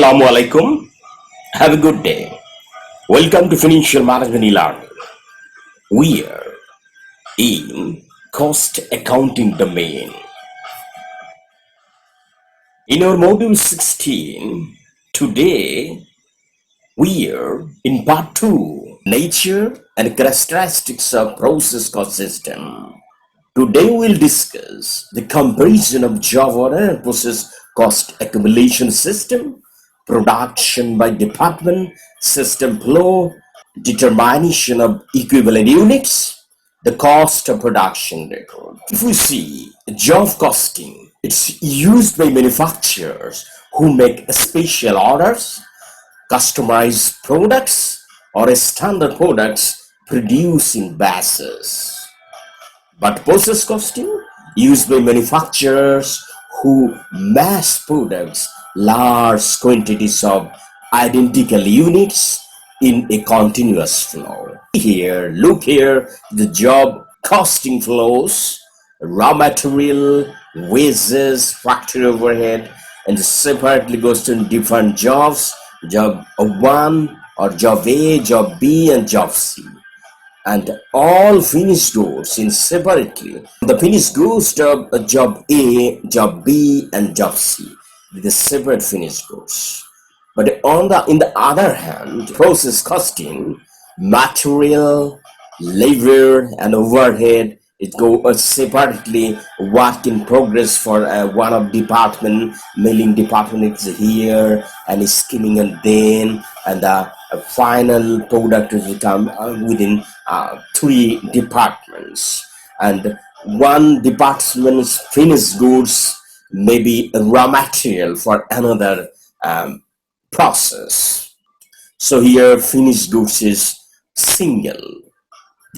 Assalamu alaikum. Have a good day. Welcome to Financial Management eLearning. We are in cost accounting domain. In our module 16, today we are in part 2, nature and characteristics of process cost system. Today we'll discuss the comparison of job order and process cost accumulation system, production by department, system flow, determination of equivalent units, the cost of production record. If we see job costing, it's used by manufacturers who make special orders, customized products, or standard products produced in batches. But process costing used by manufacturers who mass produce large quantities of identical units in a continuous flow. Look here, the job costing flows, raw material, wages, factory overhead, and separately goes to different jobs, job 1 or job A, job B, and job C. And all finished goods in separately. The finished goods of job A, job B, and job C, the separate finished goods. But in the other hand, process costing, material, labor, and overhead, it goes separately. Work in progress for one of department, milling department is here, and skimming and then, and the final product will come within 3 departments, and one department's finished goods may be raw material for another process. So here finished goods is single,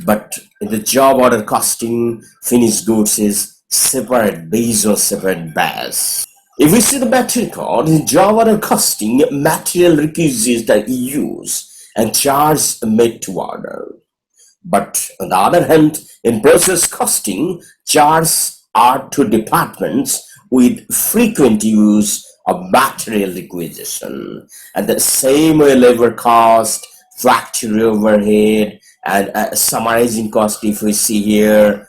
but in the job order costing, finished goods is separate based on separate batch. If we see the material code, in job order costing, material requisites are used and charge made to order. But on the other hand, in process costing, charges are to departments with frequent use of material requisition. And the same way labor cost, factory overhead, and summarizing cost, if we see here,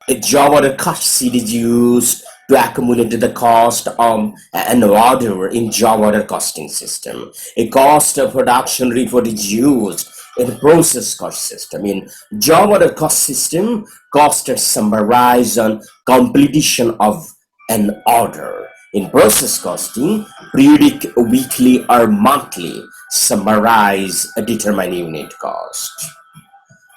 a job order cost sheet is used to accumulate the cost of an order in job order costing system. A cost of production report is used in the process cost system. In job order cost system, cost is summarized on completion of an order. In process costing, periodic, weekly, or monthly summarize a determined unit cost.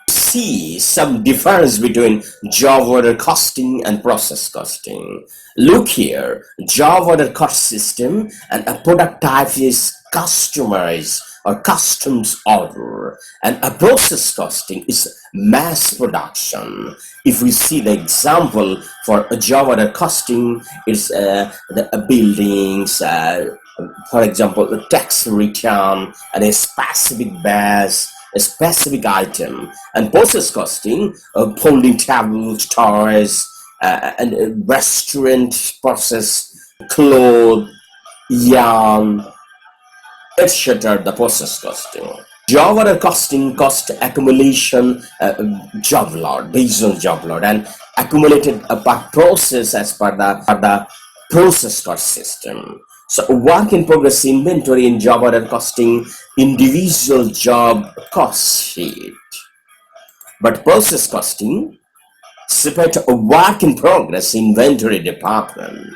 See some difference between job order costing and process costing. Look here, job order cost system and a product type is customized or customs order, and a process costing is mass production. If we see the example for a job order costing, is the buildings, for example, a tax return and a specific batch, a specific item. And process costing, folding tables, toys, and restaurant process, clothes, yarn, etc. The process costing. Job order costing, cost accumulation, job load, based on job load, and accumulated per process as per the process cost system. So work in progress inventory in job order costing, individual job cost sheet. But process costing, separate a work in progress inventory department.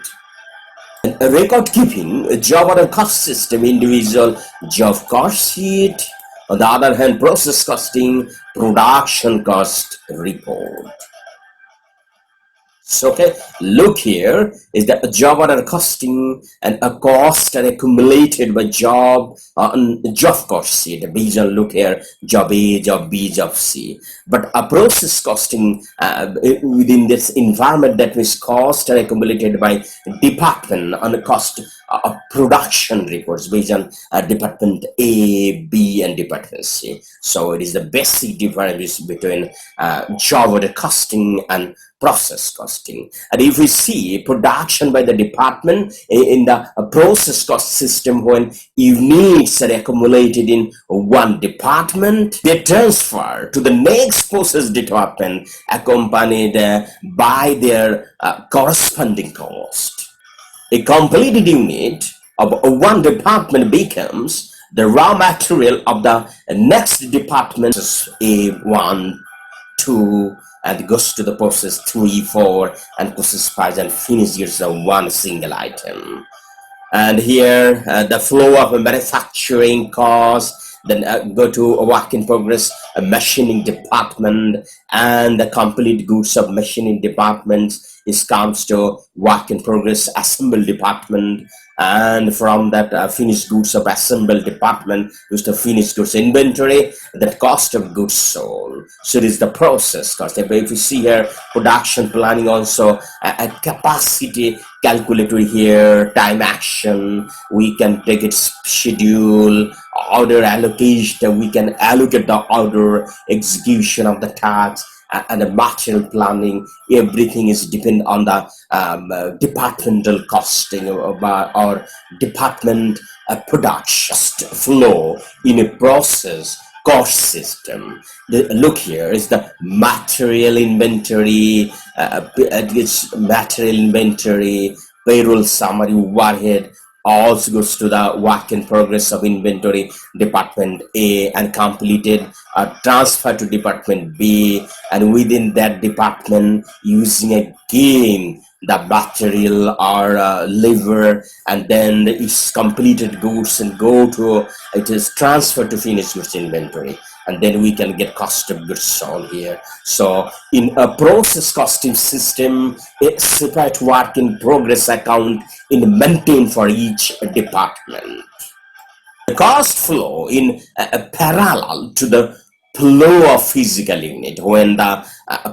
And a record keeping, a job order cost system, individual job cost sheet. On the other hand, process costing, production cost report. So, okay, look here is that a job order costing and a cost are accumulated by job cost sheet. Based on, look here, job A, job B, job C. But a process costing within this environment, that means cost are accumulated by department on a cost production reports based on Department A, B, and Department C. So it is the basic difference between job order costing and process costing. And if we see production by the department in the process cost system, when units are accumulated in one department, they transfer to the next process department accompanied by their corresponding cost. A completed unit of one department becomes the raw material of the next department, A1, 2, and goes to the process 3, 4, and process 5, and finishes one single item. And here the flow of a manufacturing cost, then go to a work in progress, a machining department, and the complete goods of machining departments comes to work in progress assemble department, and from that finished goods of assemble department goes to finished goods inventory, the cost of goods sold. So it is the process cost. If you see here production planning, also a capacity calculator here, time action, we can take its schedule, order allocation, we can allocate the order, execution of the task, and the material planning. Everything is depend on the departmental costing or department production flow in a process cost system. Look here is the material inventory, it's material inventory, payroll summary, overhead, also goes to the work in progress of inventory department A, and completed transfer to department B, and within that department using again the material or labor, and then it's completed goods and go to it is transferred to finished goods inventory, and then we can get cost of goods sold here. So in a process costing system, a separate work in progress account in maintained for each department. The cost flow in parallel to the flow of physical unit. When the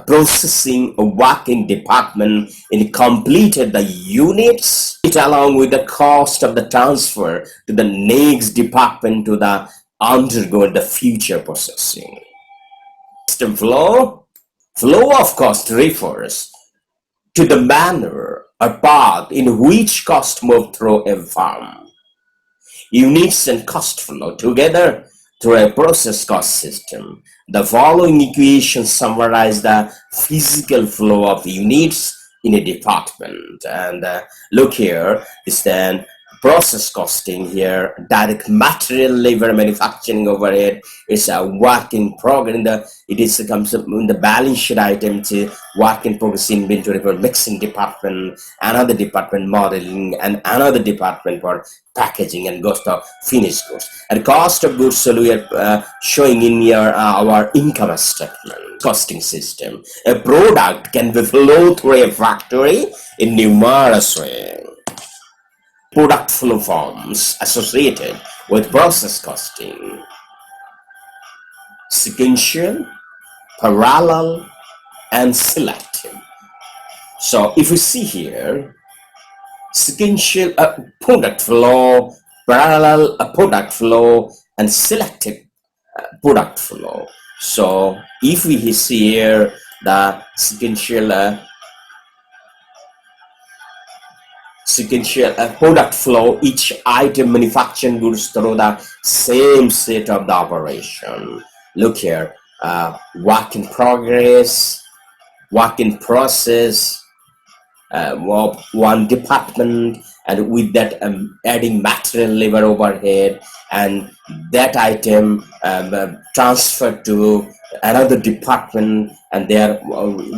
processing working department completed the units, it along with the cost of the transfer to the next department to the undergo the future processing. System flow of cost refers to the manner or path in which cost move through a firm. Units and cost flow together through a process cost system. The following equations summarize the physical flow of units in a department. And look here is then process costing here, direct material, labor, manufacturing overhead is a work in progress. It comes up in the balance sheet item to work in progress inventory for mixing department, another department modeling, and another department for packaging, and goes to finished goods. And cost of goods, so we are showing in here our income statement costing system. A product can be flowed through a factory in numerous ways. Product flow forms associated with process costing: sequential, parallel, and selective. So if we see here, sequential product flow, parallel product flow, and selective product flow. So if we see here the sequential product flow, each item manufacturing goods through the same set of the operation. Look here, work in progress, work in process, one department, and with that adding material, labor, overhead, and that item transferred to another department, and they are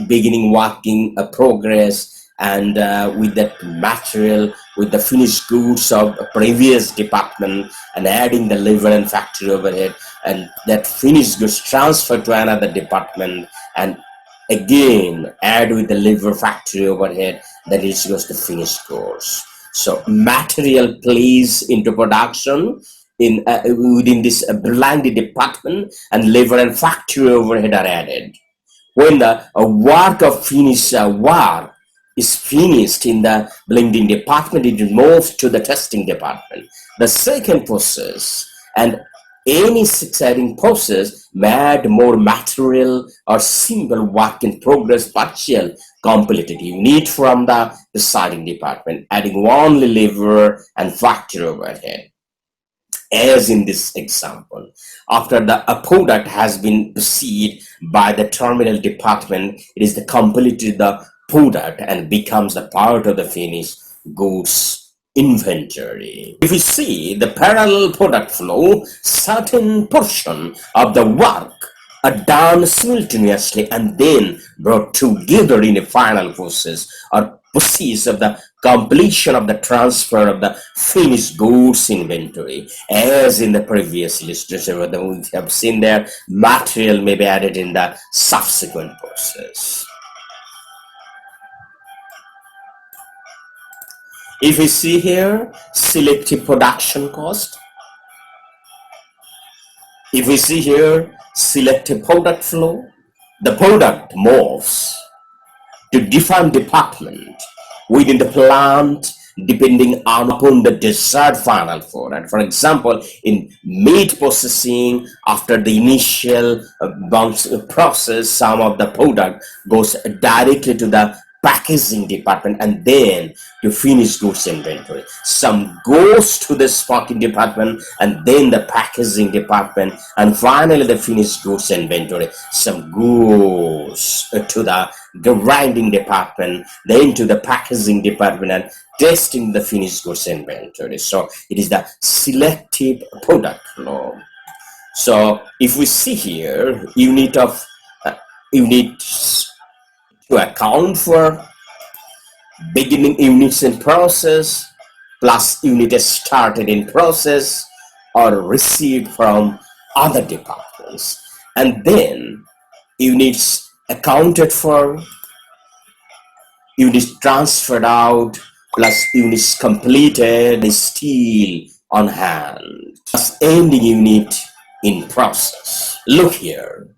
beginning working progress, and with that material, with the finished goods of a previous department, and adding the labor and factory overhead, and that finished goods transferred to another department, and again add with the labor, factory overhead, that it goes to finished goods. So material plays into production in within this blinded department, and labor and factory overhead are added. When the work of finished work is finished in the blending department, it moves to the testing department. The second process, and any succeeding process may add more material or simple work in progress partial completed unit from the deciding department, adding only labor and factory overhead. As in this example, after a product has been received by the terminal department, it is the completed the product and becomes a part of the finished goods inventory. If we see the parallel product flow, certain portion of the work are done simultaneously and then brought together in a final process or process of the completion of the transfer of the finished goods inventory. As in the previous illustration, we have seen there, material may be added in the subsequent process. If we see here, selective production cost. If we see here, selective product flow, the product moves to different department within the plant depending upon the desired final product. For example, in meat processing, after the initial process, some of the product goes directly to the packaging department and then to finished goods inventory. Some goes to the stocking department and then the packaging department, and finally the finished goods inventory. Some goes to the grinding department, then to the packaging department and testing the finished goods inventory. So it is the selective product flow. So if we see here, unit to account for beginning units in process plus unit started in process or received from other departments, and then units accounted for, units transferred out plus units completed still on hand plus ending unit in process. Look here.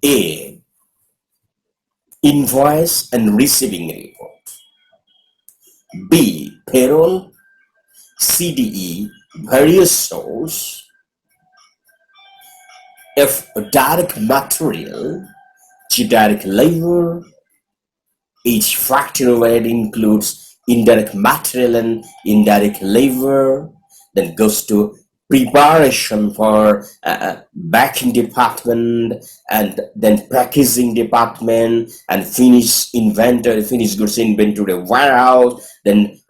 A, invoice and receiving report. B, payroll. CDE, various source. F, direct material. G, direct labor. Each factor overhead includes indirect material and indirect labor. Then goes to preparation for backing department, and then packaging department, and finished inventory, finished goods inventory warehouse, then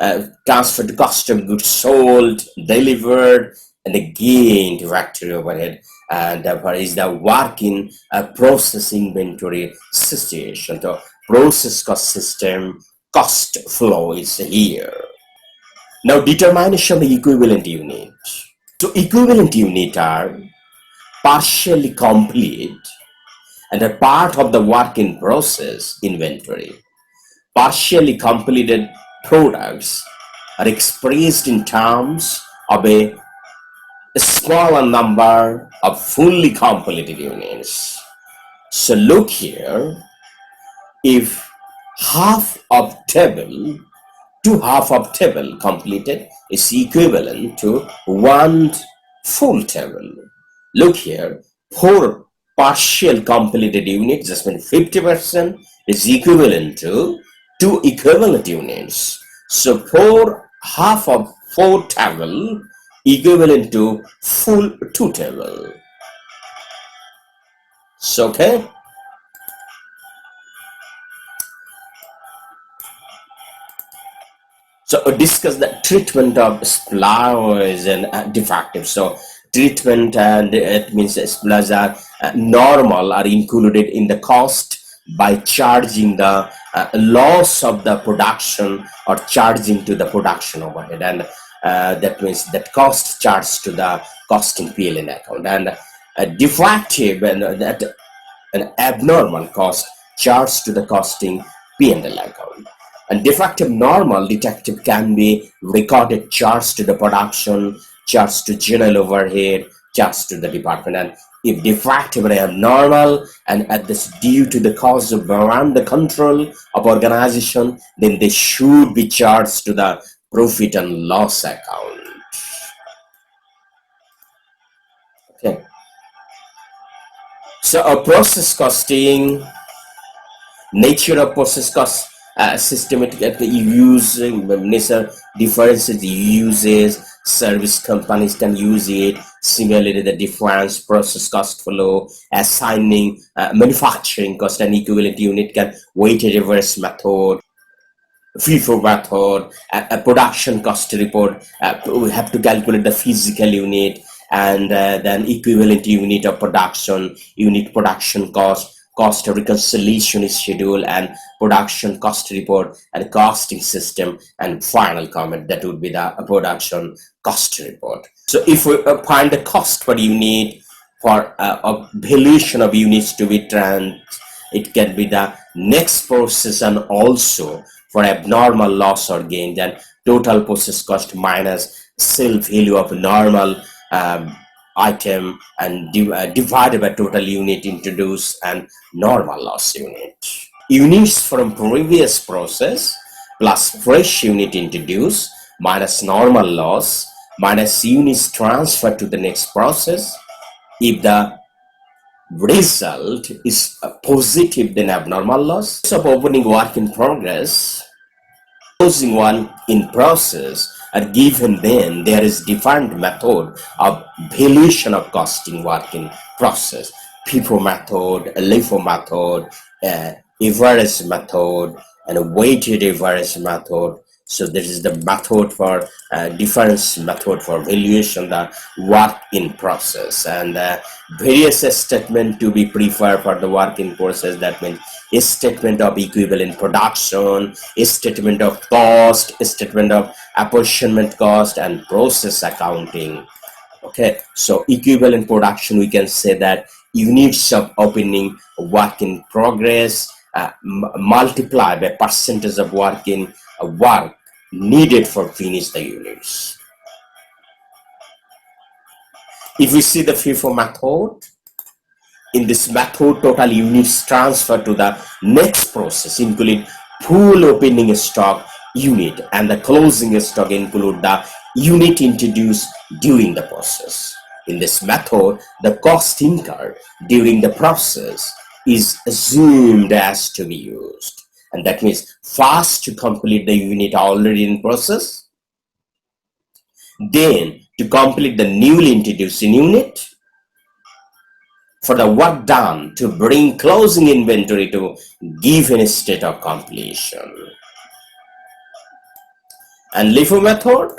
transfer to cost of goods sold, delivered, and again to factory overhead. And what is the working process inventory situation? So process cost system cost flow is here. Now determination of the equivalent unit. So equivalent unit are partially complete and a part of the work in process inventory. Partially completed products are expressed in terms of a smaller number of fully completed units. So look here, if half of table, two half of table completed is equivalent to one full table. Look here, 4 partial completed units, just mean 50%, is equivalent to 2 equivalent units. So 4 half of 4 table equivalent to full 2 table. So okay. So discuss the treatment of suppliers and defective. So treatment, and it means suppliers are normal, are included in the cost by charging the loss of the production or charging to the production overhead, and that means that cost charged to the costing PLN account, and defective and that an abnormal cost charged to the costing P&L account. And defective normal detective can be recorded charged to the production, charged to general overhead, charged to the department. And if defective or abnormal and at this due to the cause of beyond the control of organization, then they should be charged to the profit and loss account. Okay. So a process costing, nature of process cost, systematic using differences uses, service companies can use it. Similarly, the difference process cost flow, assigning manufacturing cost and equivalent unit can weighted reverse method, FIFO method, a production cost report. We have to calculate the physical unit and then equivalent unit of production, unit production cost reconciliation schedule, and production cost report, and costing system, and final comment that would be the production cost report. So if we find the cost per unit for a valuation of units to be trans, it can be the next process, and also for abnormal loss or gain, then total process cost minus sale value of normal item and divided by total unit introduced and normal loss unit. Units from previous process plus fresh unit introduced minus normal loss minus units transferred to the next process. If the result is positive, then abnormal loss of opening work in progress, closing one in process are given, then there is defined method of valuation of costing work in process. FIFO method, LIFO method, average method, and a weighted average method. So this is the method for difference method for valuation the work in process, and various statement to be preferred for the work in process. That means a statement of equivalent production, a statement of cost, a statement of apportionment cost, and process accounting. Okay, so equivalent production, we can say that units of opening work in progress multiplied by percentage of work needed for finish the units. If we see the FIFO method, in this method total units transferred to the next process include full opening stock unit, and the closing stock include the unit introduced during the process. In this method, the cost incurred during the process is assumed as to be used, and that means first to complete the unit already in process, then to complete the newly introduced unit, for the work done to bring closing inventory to given a state of completion. And LIFO method,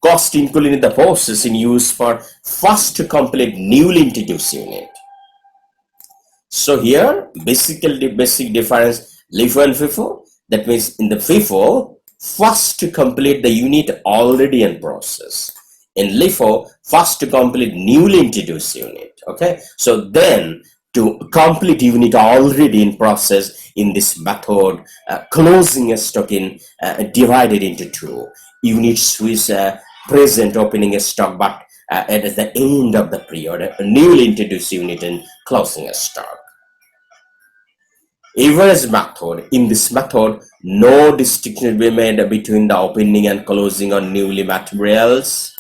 cost included in the process in use for first to complete newly introduced unit. So here basic difference LIFO and FIFO. That means in the FIFO, first to complete the unit already in process. In LIFO, first to complete newly introduced unit. Okay, so then to complete unit already in process, in this method, closing a stock in divided into two units with present opening a stock, but at the end of the period, a newly introduced unit and closing a stock. Average method, in this method, no distinction will be made between the opening and closing on newly materials.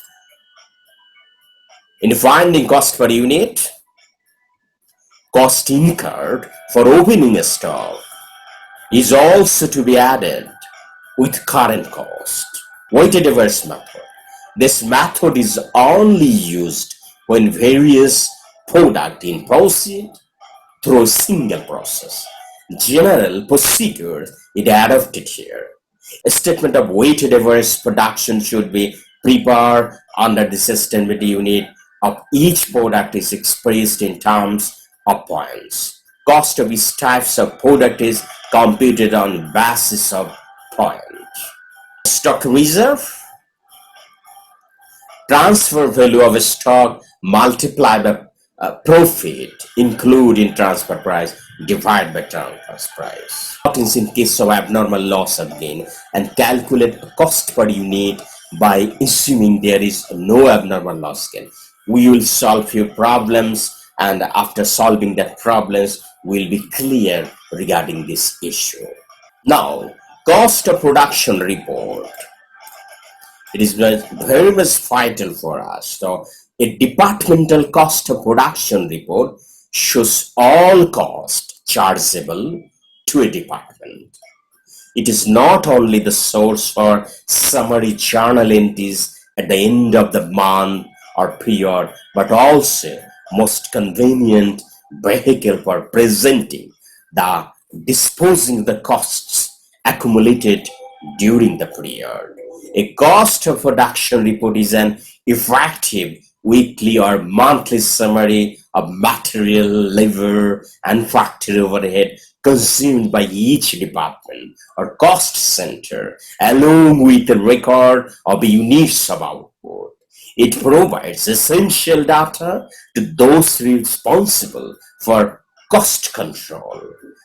In finding cost per unit, cost incurred for opening a stock is also to be added with current cost. Weighted average method. This method is only used when various products in proceed through a single process. General procedure is adopted here. A statement of weighted average production should be prepared under the sustainability unit of each product is expressed in terms of points. Cost of each types of product is computed on the basis of points. Stock reserve, transfer value of a stock multiplied by profit include in transfer price divided by transfer price. In case of abnormal loss or gain, and calculate cost per unit by assuming there is no abnormal loss gain. We will solve few problems, and after solving that problems, we'll be clear regarding this issue. Now, cost of production report. It is very much vital for us. So, a departmental cost of production report shows all costs chargeable to a department. It is not only the source for summary journal entries at the end of the month or period, but also most convenient vehicle for presenting the disposing the costs accumulated during the period. A cost of production report is an effective weekly or monthly summary of material, labor, and factory overhead consumed by each department or cost center, along with a record of units of output. It provides essential data to those responsible for cost control.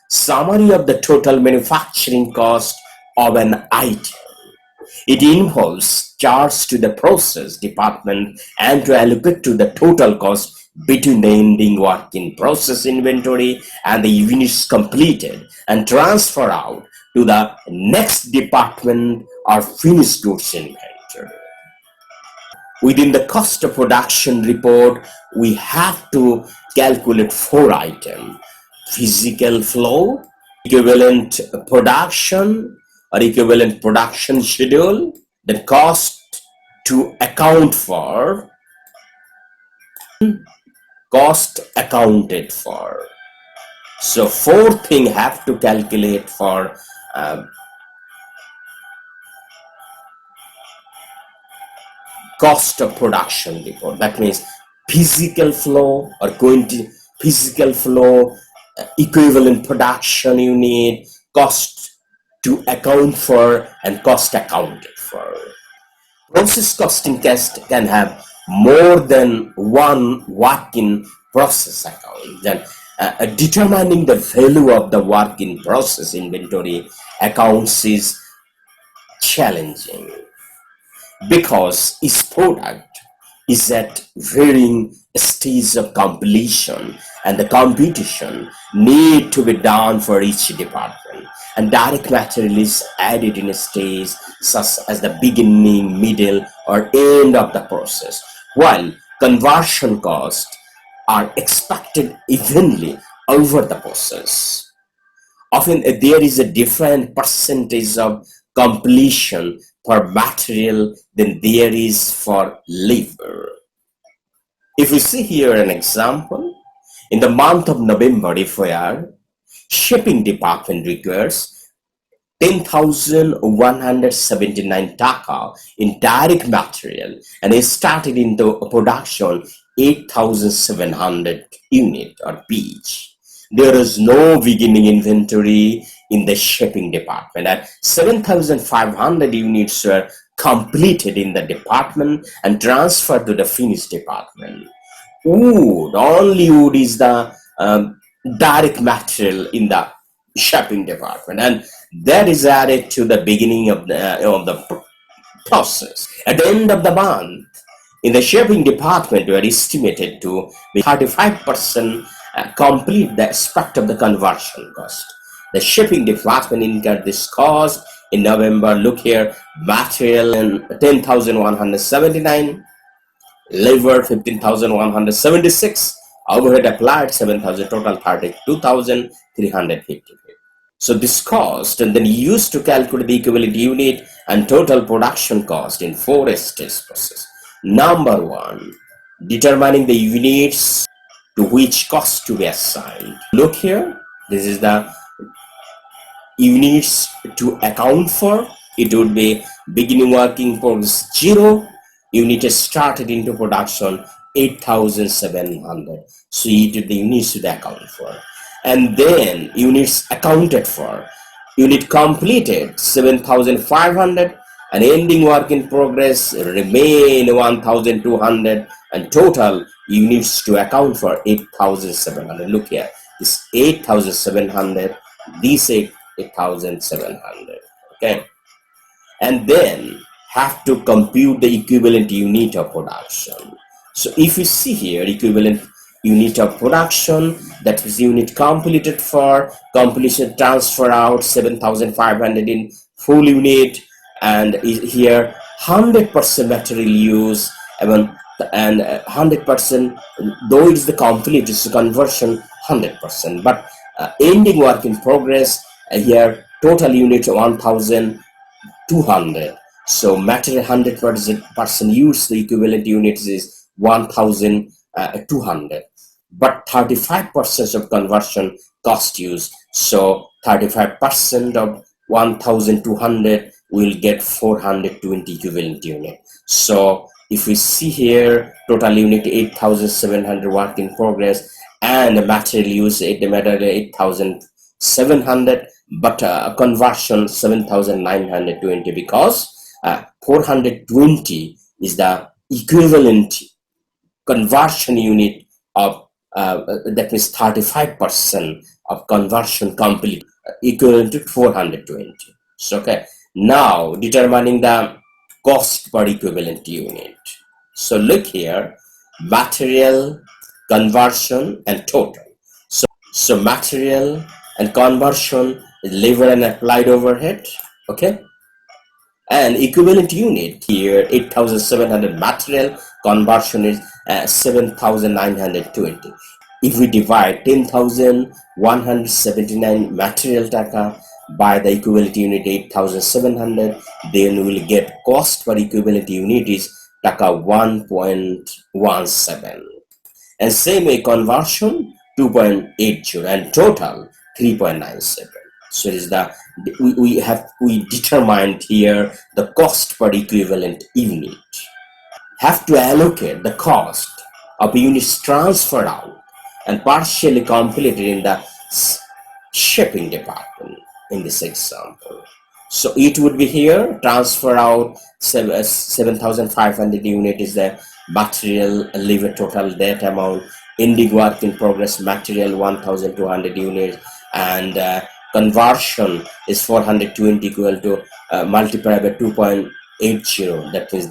Summary of the total manufacturing cost of an item. It involves charge to the process department and to allocate to the total cost between the ending work in process inventory and the units completed and transfer out to the next department or finished goods inventory. Within the cost of production report, we have to calculate 4 items: physical flow, equivalent production or equivalent production schedule, the cost to account for, cost accounted for. So 4 things have to calculate for cost of production report. That means physical flow or physical flow, equivalent production unit, cost to account for, and cost accounted for. Process costing test can have more than one work in process account. Then determining the value of the work in process inventory accounts is challenging because each product is at varying stages of completion and the computation need to be done for each department, and direct material is added in a stage such as the beginning, middle, or end of the process, while conversion costs are expected evenly over the process. Often there is a different percentage of completion per material than there is for labor. If we see here an example, in the month of November, if we are, shipping department requires 10,179 taka in direct material and it started into production 8,700 unit or each. There is no beginning inventory in the shipping department, and 7,500 units were completed in the department and transferred to the finished department. Only wood is the direct material in the shipping department, and that is added to the beginning of the process. At the end of the month, in the shipping department, we are estimated to be 35% complete the aspect of the conversion cost. The shipping department incurred this cost in November. Look here, material and 10,179, labor 15,176, overhead applied 7,000, total 32,350. So this cost and then used to calculate the equivalent unit and total production cost in 4 stage process. Number 1, determining the units to which cost to be assigned. Look here, this is the units to account for. It would be beginning working progress 0, unit started into production 8,700. So it the units to account for. And then units accounted for. Unit completed 7,500 and ending work in progress remain 1,200 and total units to account for 8,700. Look here, this 8,700, this 8,700. Okay, and then have to compute the equivalent unit of production. So if you see here equivalent unit of production, that is unit completed for completion transfer out 7,500 in full unit, and here 100% material use and 100%, though it's the complete, it's the conversion 100%, but ending work in progress here total unit 1,200. So material 100% use, the equivalent units is 1,200, but 35% of conversion cost use. So 35% of 1,200 will get 420 equivalent unit. So if we see here total unit 8,700 work in progress and material use 8,700, but conversion 7,920, because 420 is the equivalent conversion unit of that means 35% of conversion complete, equivalent to 420. So okay, now determining the cost per equivalent unit. So look here, material, conversion and total. So material and conversion is labor and applied overhead, okay, and equivalent unit here 8,700 material, conversion is 7,920. If we divide 10,179 material taka by the equivalent unit 8,700, then we will get cost per equivalent unit is taka 1.17, and same way conversion 2.80 and total 3.97. So it is the we determined here the cost per equivalent unit. Have to allocate the cost of units transferred out and partially completed in the shipping department in this example. So it would be here transfer out 7,500 unit is the material, leave a total that amount, ending work in progress material 1,200 units, and conversion is 420 equal to multiplied by 2.80, that is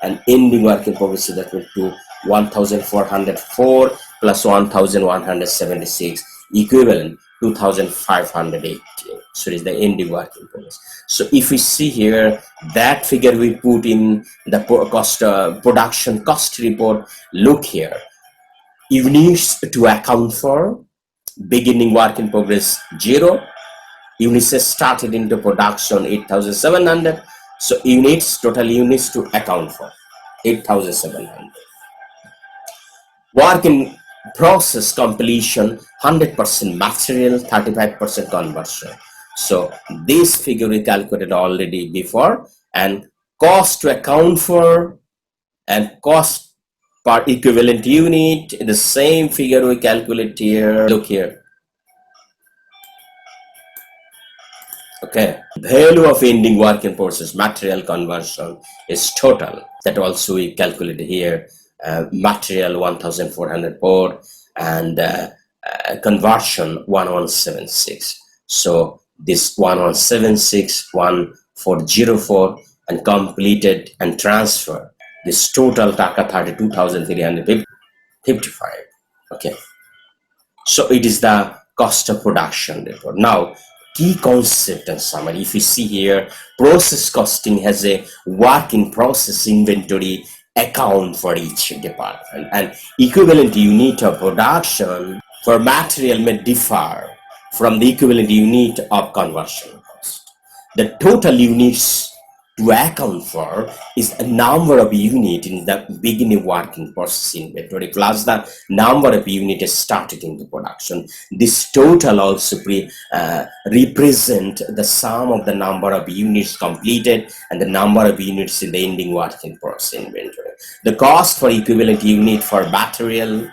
an ending work in progress, that will to 1,404 plus 1,176 equivalent 2,580. So it is the ending work in progress. So if we see here that figure we put in the cost production cost report, look here, units to account for, beginning work in progress 0, units started into production 8,700, so units, total units to account for 8,700. Work in process completion 100% material, 35% conversion. So this figure we calculated already before, and cost to account for and cost per equivalent unit, the same figure we calculate here. Look here. Okay, value of ending work in process material conversion is total, that also we calculated here. Material 1,404 and conversion 1,176. So this 1,176, 1,404 and completed and transfer, this total taka 32,355. Okay, so it is the cost of production report. Now key concept and summary. If you see here, process costing has a work in process inventory account for each department, and equivalent unit of production for material may differ from the equivalent unit of conversion cost. The total units to account for is a number of units in the beginning working process inventory plus the number of units started in the production. This total also represent the sum of the number of units completed and the number of units in the ending working process inventory. The cost for equivalent unit for material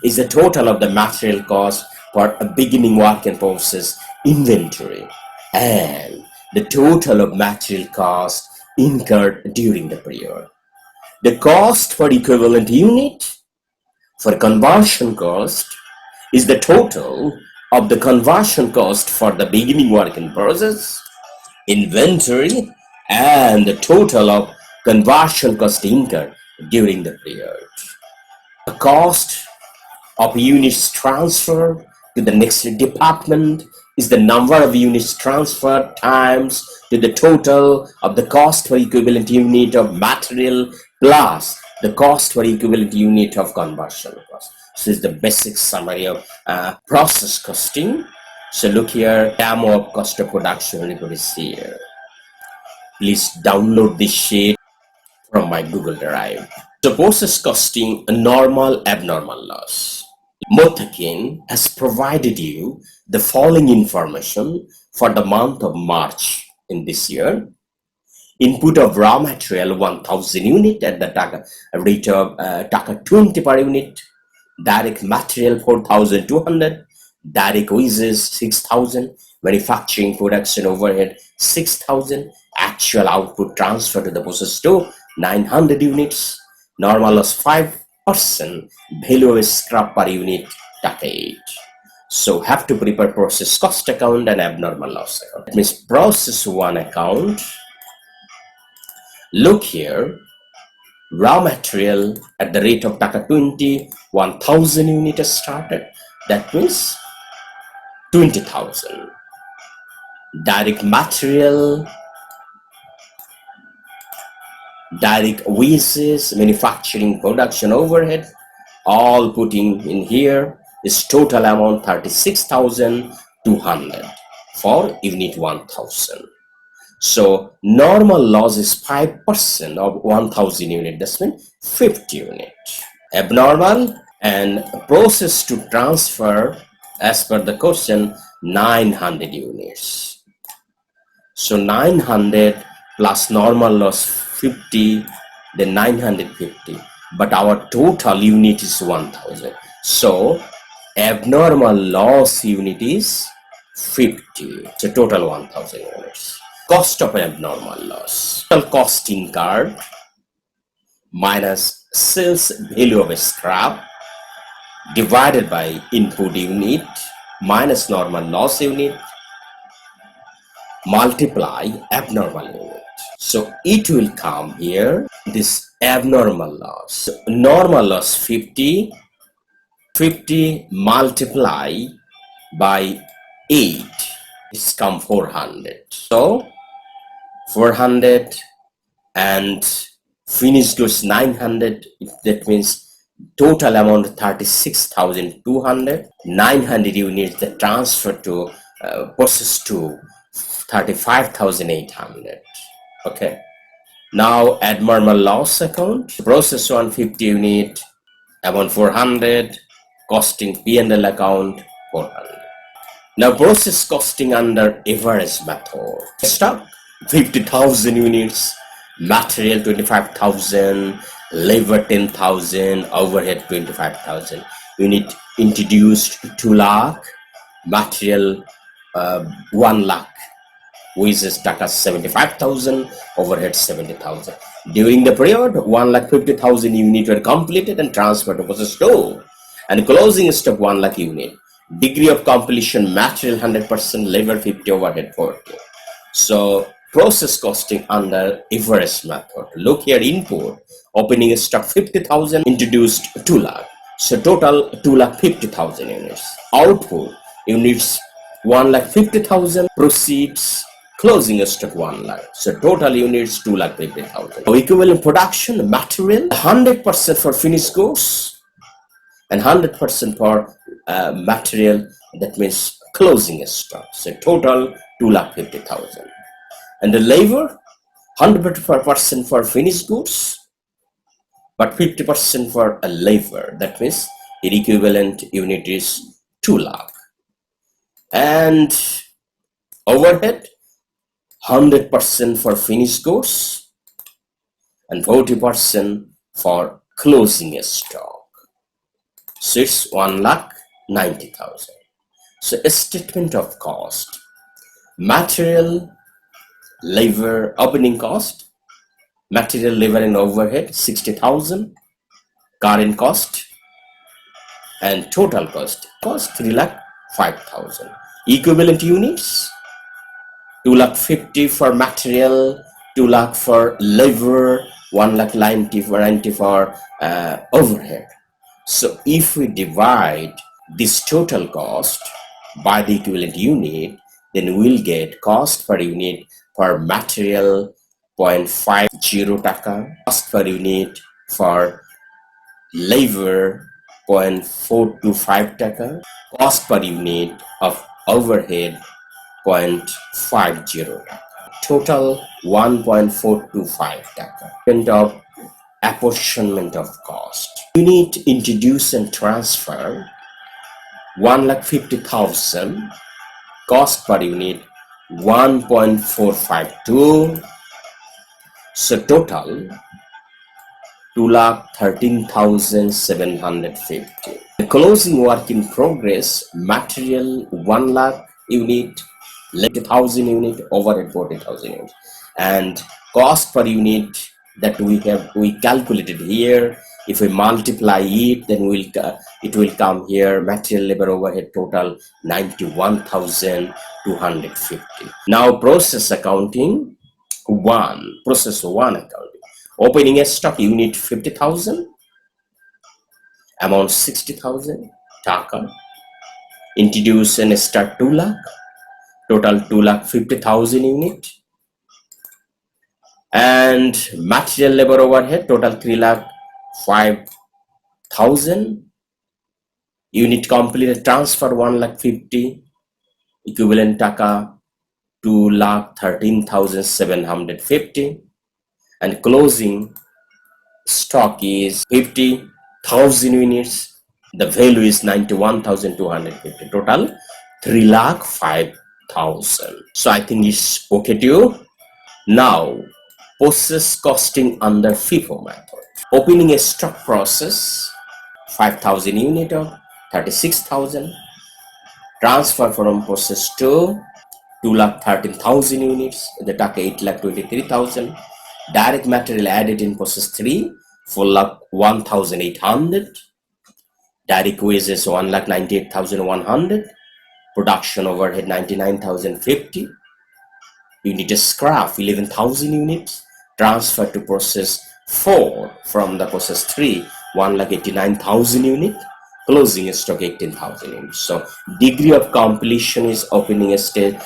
is the total of the material cost for a beginning work in process inventory and the total of material cost incurred during the period. The cost per equivalent unit for conversion cost is the total of the conversion cost for the beginning work in process inventory and the total of conversion cost incurred during the period. The cost of units transferred to the next department is the number of units transferred times to the total of the cost per equivalent unit of material plus the cost per equivalent unit of conversion cost. So this is the basic summary of process costing. So look here, demo of cost of production report is here. Please download this sheet from my Google Drive. So process costing, a normal, abnormal loss. Mothakin has provided you the following information for the month of March in this year. Input of raw material 1000 unit at the rate of taka 20 per unit. Direct material 4200. Direct wages 6000. Manufacturing production overhead 6000. Actual output transfer to the process to 900 units. Normal loss 5%. Value of scrap per unit taka 8. So have to prepare process cost account and abnormal loss account. That means process 1 account. Look here, raw material at the rate of taka 20, 1000 units started. That means 20,000. Direct material, direct wages, manufacturing production overhead, all putting in here is total amount 36,200 for unit 1000. So normal loss is 5% of 1000 unit. That's means 50 unit. Abnormal and process to transfer as per the question 900 units. So 900 plus normal loss 50, then 950. But our total unit is 1000. So abnormal loss unit is 50. So total 1000 units. Cost of abnormal loss. Total cost incurred minus sales value of scrap divided by input unit minus normal loss unit multiply abnormal unit. So it will come here, this abnormal loss. So normal loss 50, 50 multiply by 8, it's come 400. So 400 and finished goods 900, that means total amount 36,200. 900 units that transfer to process to 35,800. Okay, now abnormal loss account, process 150 unit, amount 400, costing P&L account 400. Now process costing under average method. Stock 50,000 units, material 25,000, labor 10,000, overhead 25,000. Unit introduced 2 lakh, material 1 lakh, wages taka 75,000, overhead 70,000. During the period, 1,50,000 units were completed and transferred to process 2, and closing stock 1 lakh unit. Degree of completion, material 100%, labor 50, overhead 40. So process costing under average method. Look here, input opening stock 50,000, introduced 2 lakh. So total 2,50,000 units. Output units 1,50,000, proceeds closing stock 1 lakh. So total units 2,50,000. So equivalent production material 100% for finished goods and 100% for material, that means closing stock. So total 2,50,000. And the labor 100% for finished goods, but 50% for a labor. That means the equivalent unit is 2 lakh. And overhead 100% for finished goods and 40% for closing stock. So it's 1,90,000. So a statement of cost. Material, labor, opening cost, material, labor and overhead 60,000, current cost and total cost 3,05,000. Equivalent units 2,50,000 for material, 2 lakh for labor, 1 lakh 90 for overhead. So if we divide this total cost by the equivalent unit, then we'll get cost per unit for material 0.50 taka, cost per unit for labor 0.425 taka, cost per unit of overhead 0.50 taka. Total 1.425 taka. Of apportionment of cost. Unit introduce and transfer 1,50,000, cost per unit 1.452, so total 2,13,750. The closing work in progress, material 1 lakh unit, 1,000 unit, overhead 40,000 units, and cost per unit that we calculated here. If we multiply it, then it will come here. Material, labor, overhead total 91,250. Now process accounting process one accounting. Opening a stock unit 50,000, amount 60,000 taka. Introduce and start 2 lakh, total 2,50,000 unit. And material, labor, overhead total 3,05,000. Unit completed, transfer 1,50,000, equivalent taka 2,13,750. And closing stock is 50,000 units. The value is 91,250. Total 3,05,000. So I think it's okay to you. Now, process costing under FIFO method. Opening a stock process, 5,000 unit of 36,000. Transfer from process to 2,13,000 units, the taka 8,23,000. Direct material added in process 3, 4,01,800. Direct wages 1,98,100. Production overhead 99,050. Unit scrap 11,000 units. Transfer to process 4 from the process 3, 1,89,000 units. Closing stock 18,000 units. So degree of completion is opening a stock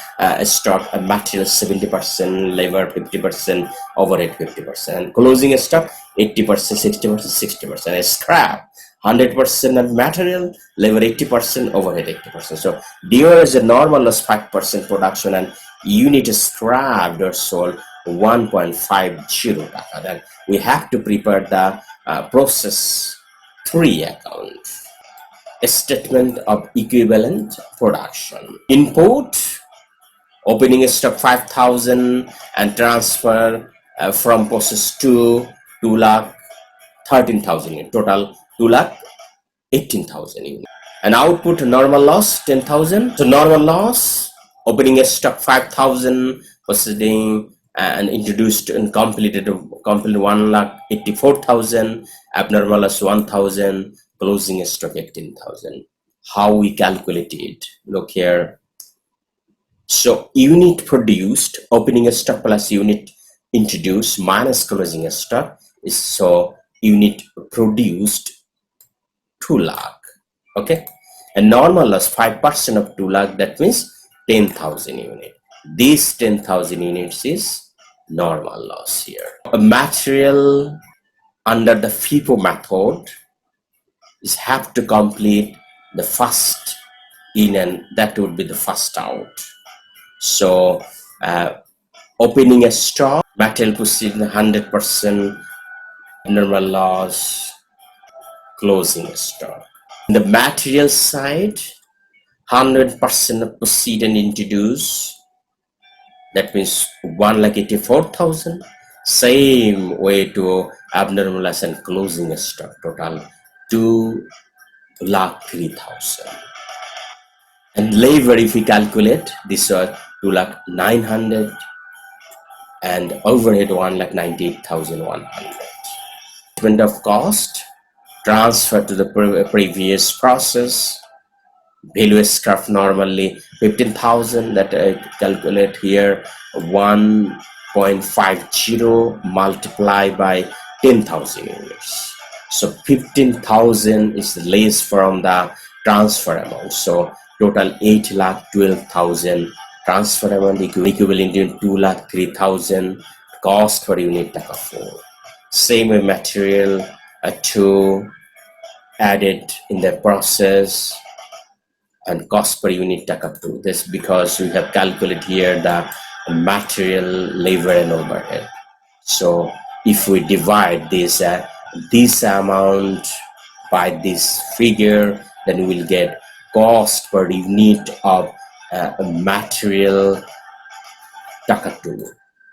material 70%, labor 50%, overhead 50%, and closing stock 80%, 60%, 60%. Scrap 100% of material, labor 80%, overhead 80%. So there is a normal loss 5% production, and unit scrapped or sold 1.50 taka. Then we have to prepare the process 3 account. A statement of equivalent production. Input, opening stock 5,000 and transfer from process 2, 2,13,000 units. Total 2,18,000 units. And output, normal loss 10,000. So normal loss, opening a stock 5,000, proceeding and introduced and completed 1,84,000. Abnormal loss 1,000. Closing stock 18,000. How we calculate it? Look here. So unit produced, opening stock plus unit introduced minus closing stock is, so unit produced 2 lakh. Okay, and normal loss 5% of 2 lakh, that means 10,000 units. This 10,000 units is normal loss here. A material under the FIFO method is have to complete the first in, and that would be the first out. So opening a stock, material proceeding 100%, normal loss, closing a stock. The material side, 100% of proceed and introduce, that means 1,84,000. Same way to abnormal loss and closing a stock, total 2,03,000. And labor, if we calculate, this was 2,900, and overhead 1,98,100. Statement of cost, transfer to the previous process. Value scrap normally 15,000, that I calculate here 1 0.50 multiplied by 10,000 units. So 15,000 is less from the transfer amount. So total 8,12,000 transfer amount equivalent to 2,03,000 cost per unit taka 4. Same way material 2 added in the process and cost per unit taka 2. This because we have calculated here the material, labor and overhead. So if we divide this amount by this figure, then we will get cost per unit of material taka 2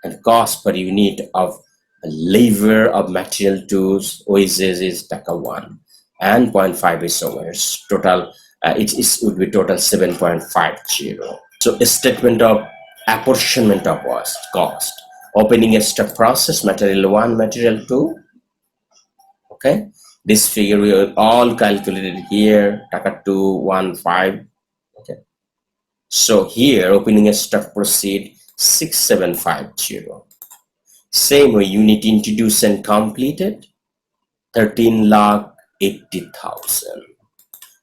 and cost per unit of labor of material tools wages is taka 1 and 0.5 is over. Total it would be total 7.50. So a statement of apportionment of cost. Opening a stock process, material 1, material 2. Okay, this figure we are all calculated here, taka 2, 1, 5. Okay, so here opening a stock proceed 6750. Same way unit introduced and completed 13,80,000.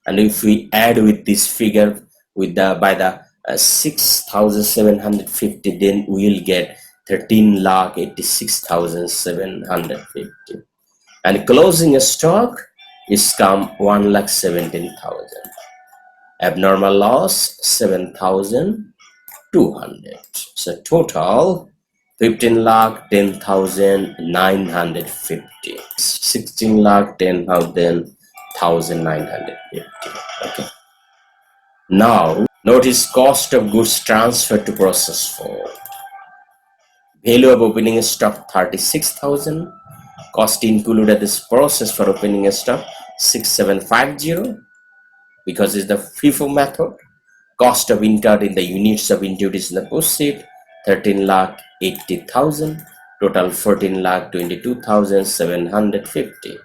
And if we add with this figure with the by the 6,750, then we will get 13,86,750. And closing stock is come 1,17,000. Abnormal loss 7,200. So total 15,10,950. 16,10,950. Okay. Now notice cost of goods transferred to process 4. Value of opening stock 36,000. Cost included this process for opening stock 6750 because it's the FIFO method. Cost of incurred in the units of introduced in the proceed 13,80,000. Total 14,22,750.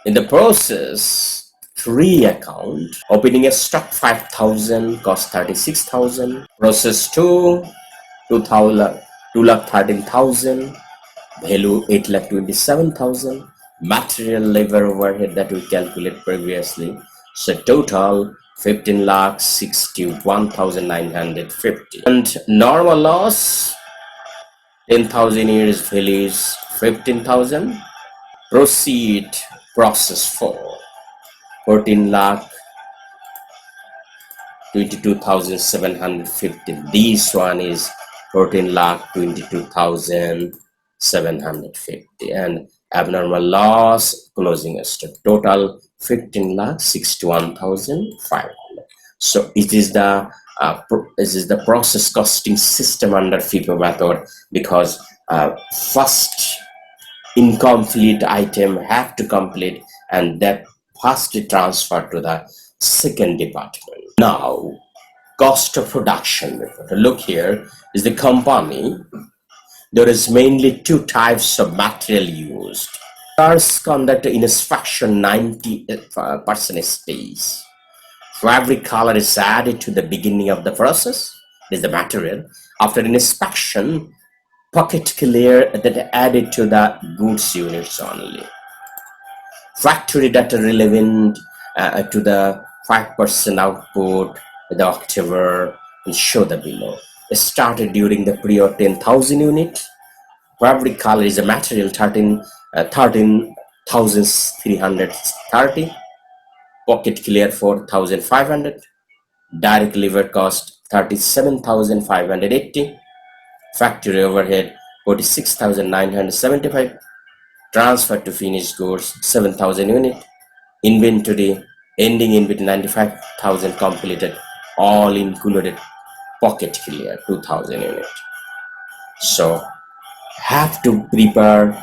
In the process 3 account, opening a stock 5,000, cost 36,000. Process 2, 2,13,000, value 8,27,000. Material, labor, overhead that we calculate previously. So total 15,61,950. And normal loss 10,000 years values 15,000. Proceed process 4 14,22,750. This one is 14,22,750. And abnormal loss closing stock total 15,61,500. So it is the this is the process costing system under FIFO method because first incomplete item have to complete and that first transfer to the second department. Now cost of production method. Look here is the company. There is mainly 2 types of material used. First, conduct inspection 90% space. Fabric color is added to the beginning of the process. This is the material. After inspection, pocket clear that added to the goods units only. Factory data relevant to the 5% output, the October, and show the below. It started during the period 10,000 units. Fabric color is a material 13,330. Pocket clear 4,500. Direct labor cost 37,580. Factory overhead 46,975. Transfer to finished goods 7,000 unit. Inventory ending inventory 95,000 completed, all included. Pocket clear 2,000 unit. So have to prepare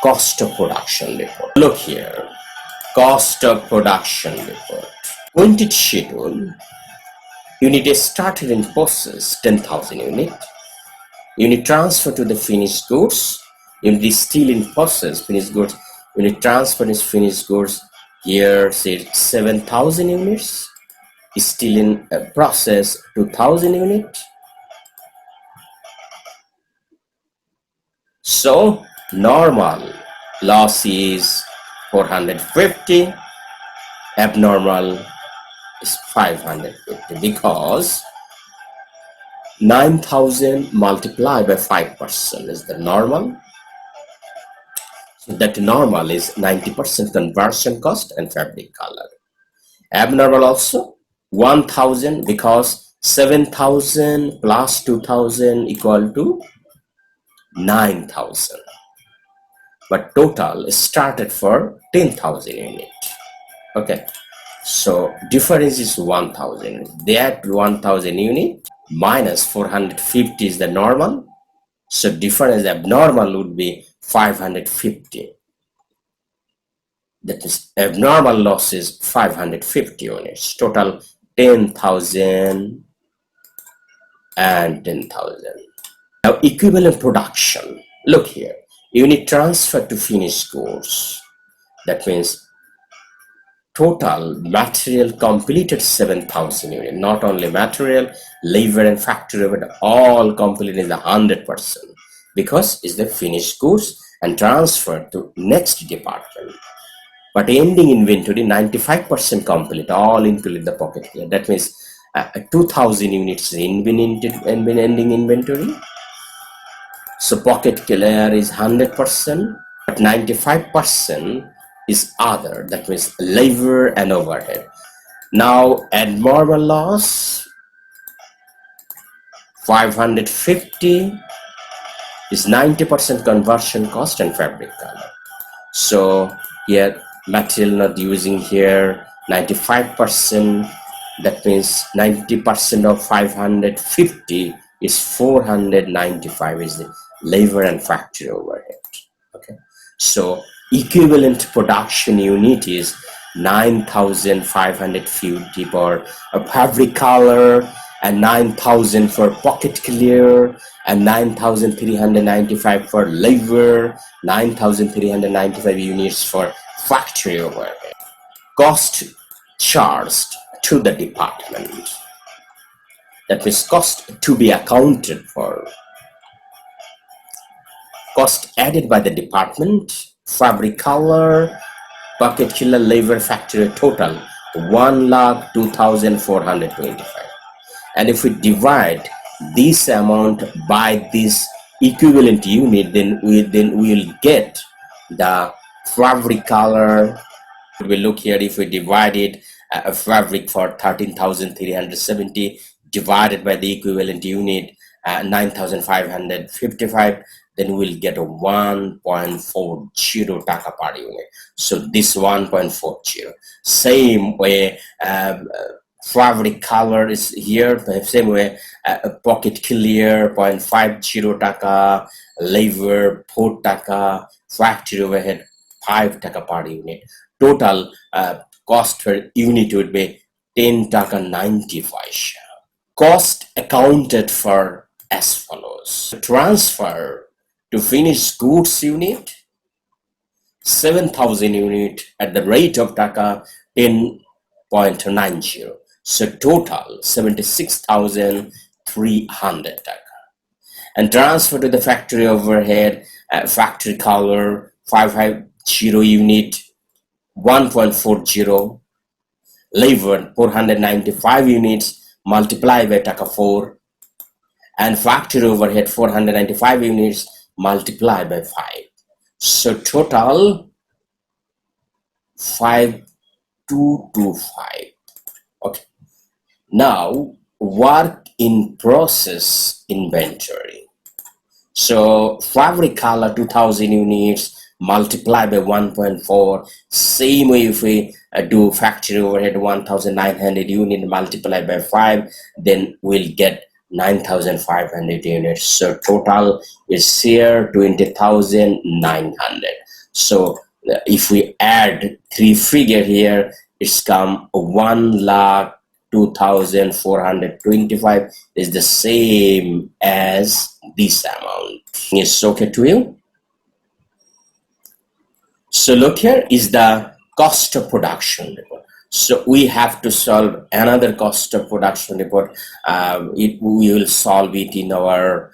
cost of production report. Look here, cost of production report. Quantity schedule. Unit is started in process 10,000 unit. Unit transfer to the finished goods. Unit is still in process finished goods. Unit transfer is finished goods. Here say 7,000 units. Is still in process 2,000 unit. So normal loss is 450, abnormal is 550, because 9,000 multiplied by 5% is the normal. So that normal is 90% conversion cost and fabric color. Abnormal also 1,000, because 7,000 plus 2,000 equal to 9,000. But total is started for 10,000 unit. Okay, so difference is 1,000. That 1,000 unit minus 450 is the normal. So difference abnormal would be 550. That is abnormal loss is 550 units. Total 10,000 and 10,000. Now equivalent production. Look here. Unit transfer to finished goods. That means total material completed 7,000 units. Not only material, labor and factory, but all completed is 100%, because it's the finished goods and transferred to next department. But ending inventory 95% complete, all included the pocket clear. That means 2,000 units in ending inventory. So pocket clear is 100%, but 95% is other. That means labor and overhead. Now abnormal loss 550 is 90% conversion cost and fabric color. So here material not using here 95%. That means 90% of 550 is 495 is the labor and factory overhead. Okay, so equivalent production unit is 9,550 for a fabric color, and 9,000 for pocket clear, and 9,395 for labor, 9,395 units for factory overhead. Cost charged to the department. That means cost to be accounted for. Cost added by the department, fabric color, bucket killer, labor, factory, total 1,02,425. And if we divide this amount by this equivalent unit, then we'll get the fabric color. We look here, if we divide it, a fabric for 13,370 divided by the equivalent unit 9,555, then we'll get a 1.40 taka per unit. So this 1.40. Same way fabric color is here, same way pocket clear 0.50 taka, labor 4 taka, factory overhead 5 taka per unit. Total cost per unit would be 10 taka 90 paisa. Cost accounted for as follows. Transfer to finished goods unit 7,000 unit at the rate of taka 10.90. So total 76,300 taka. And transfer to the factory overhead, factory color 550 unit 1.40, labor 495 units multiplied by taka 4, and factory overhead 495 units multiplied by 5. So total 5225. Okay. Now work in process inventory. So fabric color 2,000 units multiplied by 1.4. Same way if we do factory overhead 1,900 unit multiplied by 5, then we'll get 9,500 units. So total is here 20,900. So if we add 3 figure here, it's come 1,02,425 is the same as this amount. Is okay to you? So look, here is the cost of production report. So we have to solve another cost of production report. We will solve it in our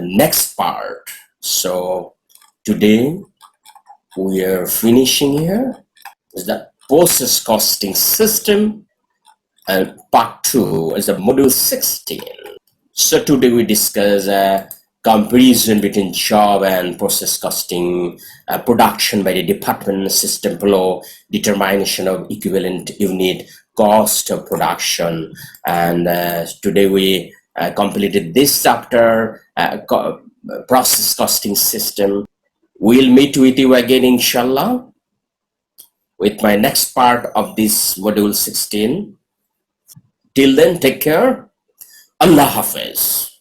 next part. So today we are finishing here is the process costing system, and part 2 is the module 16. So today we discuss comparison between job and process costing, production by the department, system flow, determination of equivalent unit cost of production, and today we completed this chapter, process costing system. We'll meet with you again, inshallah, with my next part of this module 16. Till then, take care. Allah Hafiz.